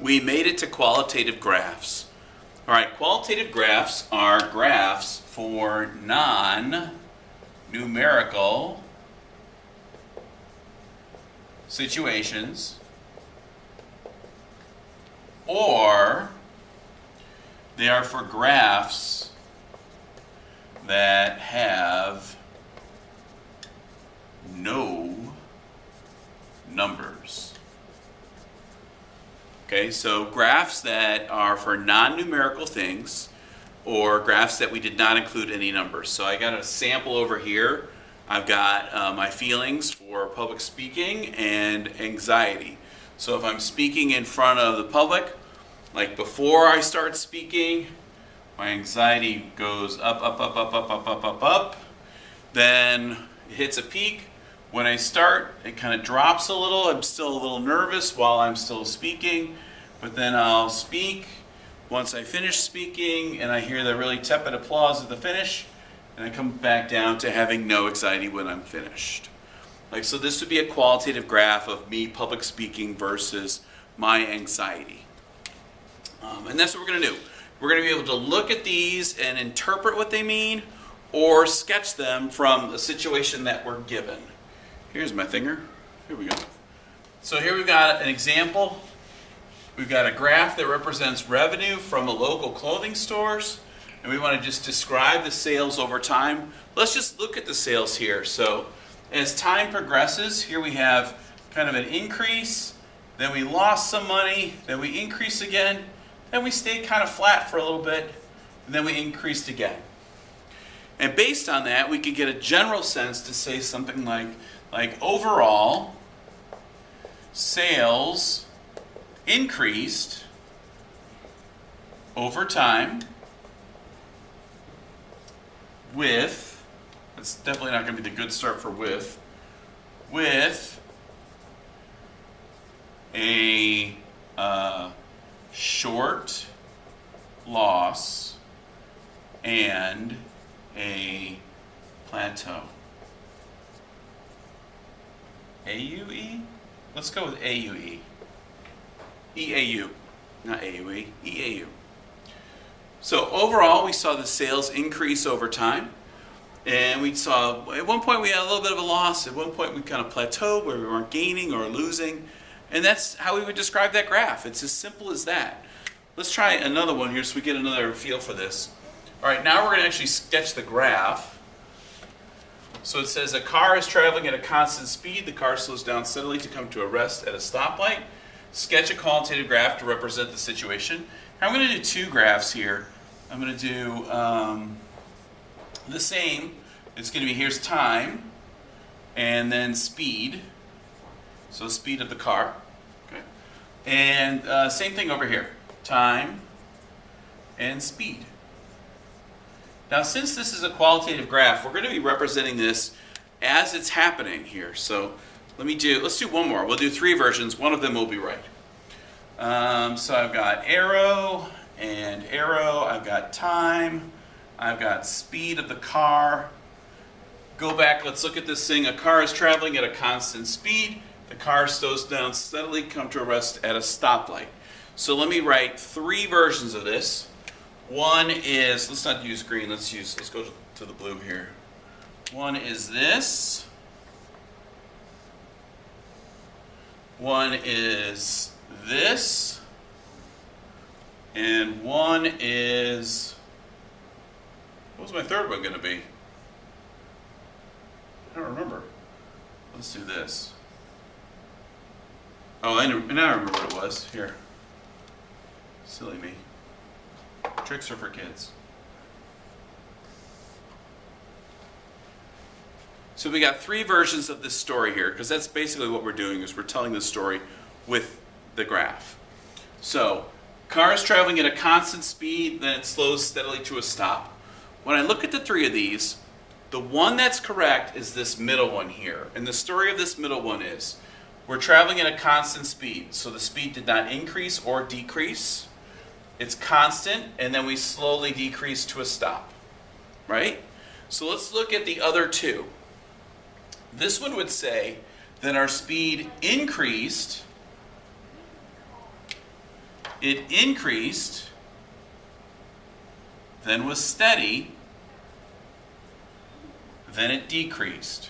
We made it to qualitative graphs. All right, qualitative graphs are graphs for non-numerical situations, or they are for graphs that have no numbers. Okay, so graphs that are for non-numerical things, or graphs that we did not include any numbers. So I got a sample over here. I've got my feelings for public speaking and anxiety. So if I'm speaking in front of the public, like before I start speaking, my anxiety goes up, up, up, up, up, up, up, up, up. Then it hits a peak. When I start, it kind of drops a little. I'm still a little nervous while I'm still speaking, but then I'll speak. Once I finish speaking and I hear the really tepid applause at the finish, and I come back down to having no anxiety when I'm finished. Like, so this would be a qualitative graph of me public speaking versus my anxiety. And that's what we're going to do. We're going to be able to look at these and interpret what they mean, or sketch them from the situation that we're given. Here's my finger. Here we go. So here we've got an example. We've got a graph that represents revenue from a local clothing stores, and we want to just describe the sales over time. Let's just look at the sales here. So as time progresses, here we have kind of an increase, then we lost some money, then we increase again, then we stayed kind of flat for a little bit, and then we increased again. And based on that, we could get a general sense to say something like overall, sales increased over time with, that's definitely not going to be the good start for with a short loss and a plateau. AUE? Let's go with AUE. EAU, not AUE, EAU. So overall, we saw the sales increase over time. And we saw, at one point we had a little bit of a loss. At one point we kind of plateaued where we weren't gaining or losing. And that's how we would describe that graph. It's as simple as that. Let's try another one here so we get another feel for this. All right, now we're going to actually sketch the graph. So it says a car is traveling at a constant speed. The car slows down steadily to come to a rest at a stoplight. Sketch a qualitative graph to represent the situation. Now I'm going to do two graphs here. I'm going to do the same. It's going to be, here's time and then speed. So the speed of the car. Okay. And same thing over here. Time and speed. Now, since this is a qualitative graph, we're going to be representing this as it's happening here. So let's do one more. We'll do three versions. One of them will be right. So I've got arrow and arrow. I've got time. I've got speed of the car. Go back. Let's look at this thing. A car is traveling at a constant speed. The car slows down steadily, come to a rest at a stoplight. So let me write three versions of this. One is, let's not use green, let's go to the blue here. One is this. One is this. And one is, what was my third one going to be? I don't remember. Let's do this. Oh, now I remember what it was. Here. Silly me. Tricks are for kids. So we got three versions of this story here, because that's basically what we're doing, is we're telling the story with the graph. So, car is traveling at a constant speed, then it slows steadily to a stop. When I look at the three of these, the one that's correct is this middle one here. And the story of this middle one is, we're traveling at a constant speed, so the speed did not increase or decrease. It's constant, and then we slowly decrease to a stop, right? So let's look at the other two. This one would say that our speed increased It increased, then was steady, then it decreased.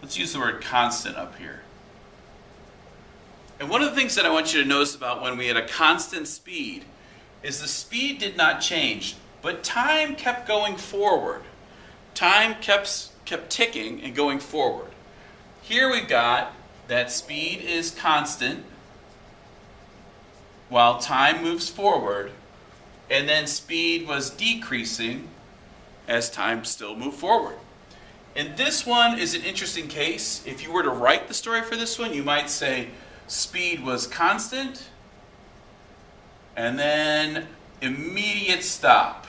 Let's use the word constant up here. And one of the things that I want you to notice about when we had a constant speed is the speed did not change, but time kept going forward. Time kept ticking and going forward. Here we've got that speed is constant while time moves forward, and then speed was decreasing as time still moved forward. And this one is an interesting case. If you were to write the story for this one, you might say speed was constant and then immediate stop.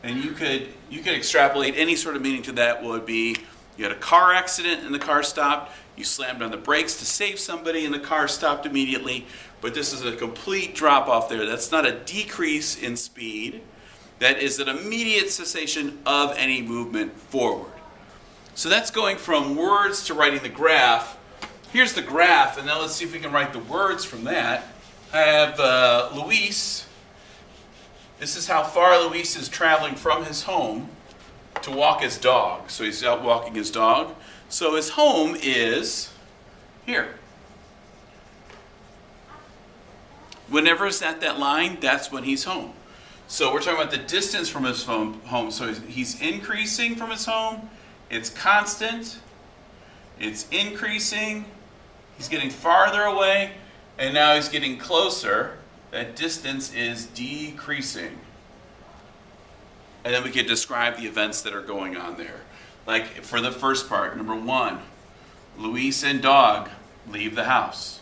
And you could extrapolate any sort of meaning to that. Would be you had a car accident and the car stopped, you slammed on the brakes to save somebody and the car stopped immediately, but this is a complete drop off there. That's not a decrease in speed. That is an immediate cessation of any movement forward. So that's going from words to writing the graph. Here's the graph, and now let's see if we can write the words from that. I have Luis. This is how far Luis is traveling from his home to walk his dog. So he's out walking his dog. So his home is here. Whenever it's at that line, that's when he's home. So we're talking about the distance from his home. So he's increasing from his home. It's constant. It's increasing. He's getting farther away. And now he's getting closer. That distance is decreasing. And then we can describe the events that are going on there. Like for the first part, number 1, Luis and dog leave the house.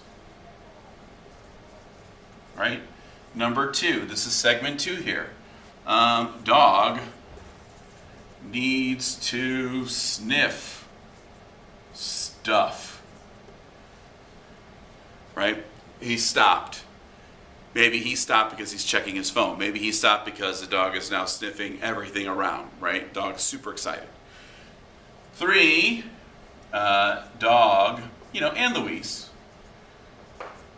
Right? Number 2, this is segment 2 here. Dog needs to sniff stuff. Right? He stopped. Maybe he stopped because he's checking his phone. Maybe he stopped because the dog is now sniffing everything around, right? Dog's super excited. 3, dog, and Luis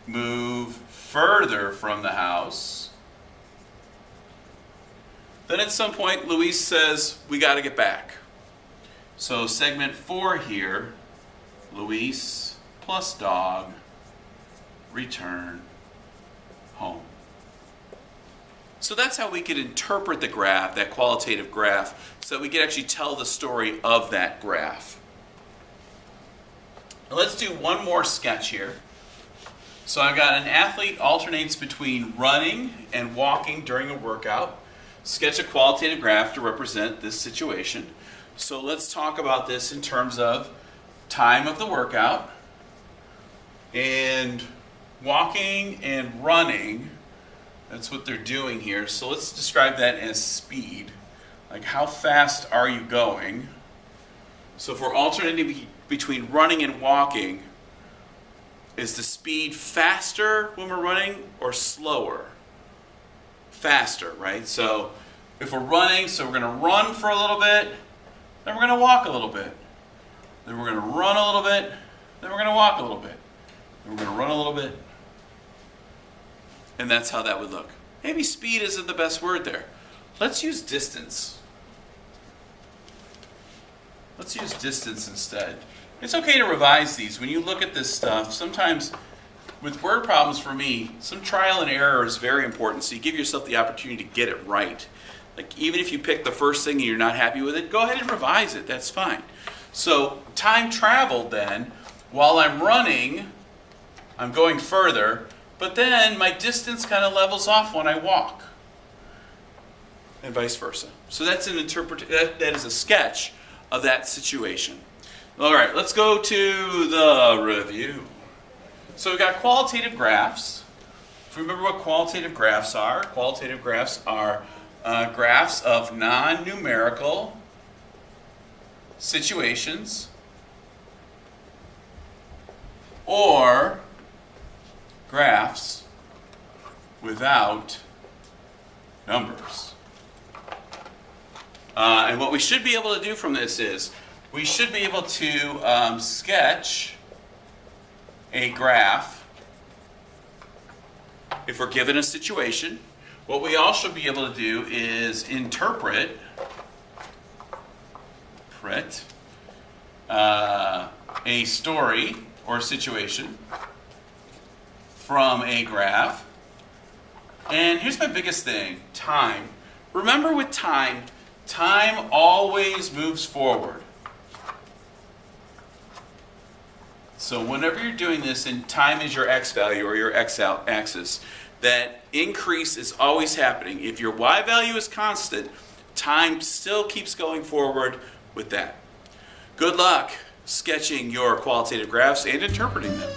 move further from the house. Then at some point, Luis says, we got to get back. So segment 4 here, Luis plus dog return home. So that's how we could interpret the graph, that qualitative graph, so that we could actually tell the story of that graph. Now let's do one more sketch here. So I've got an athlete alternates between running and walking during a workout. Sketch a qualitative graph to represent this situation. So let's talk about this in terms of time of the workout, and walking and running. That's what they're doing here. So let's describe that as speed. Like how fast are you going? So if we're alternating between running and walking, is the speed faster when we're running or slower? Faster, right? So if we're running, so we're going to run for a little bit, then we're going to walk a little bit. Then we're going to run a little bit, then we're going to walk a little bit. Then we're going to run a little bit. And that's how that would look. Maybe speed isn't the best word there. Let's use distance. Let's use distance instead. It's okay to revise these. When you look at this stuff, sometimes with word problems for me, some trial and error is very important. So you give yourself the opportunity to get it right. Like even if you pick the first thing and you're not happy with it, go ahead and revise it. That's fine. So time traveled then, while I'm running, I'm going further, but then my distance kind of levels off when I walk. And vice versa. So that's an that is a sketch of that situation. All right, let's go to the review. So we've got qualitative graphs. If you remember what qualitative graphs are graphs of non-numerical situations or graphs without numbers. And what we should be able to do from this is we should be able to sketch a graph, if we're given a situation, what we also be able to do is interpret a story or situation from a graph. And here's my biggest thing, time. Remember with time, time always moves forward. So whenever you're doing this, and time is your x value or your x axis, that increase is always happening. If your y value is constant, time still keeps going forward with that. Good luck sketching your qualitative graphs and interpreting them.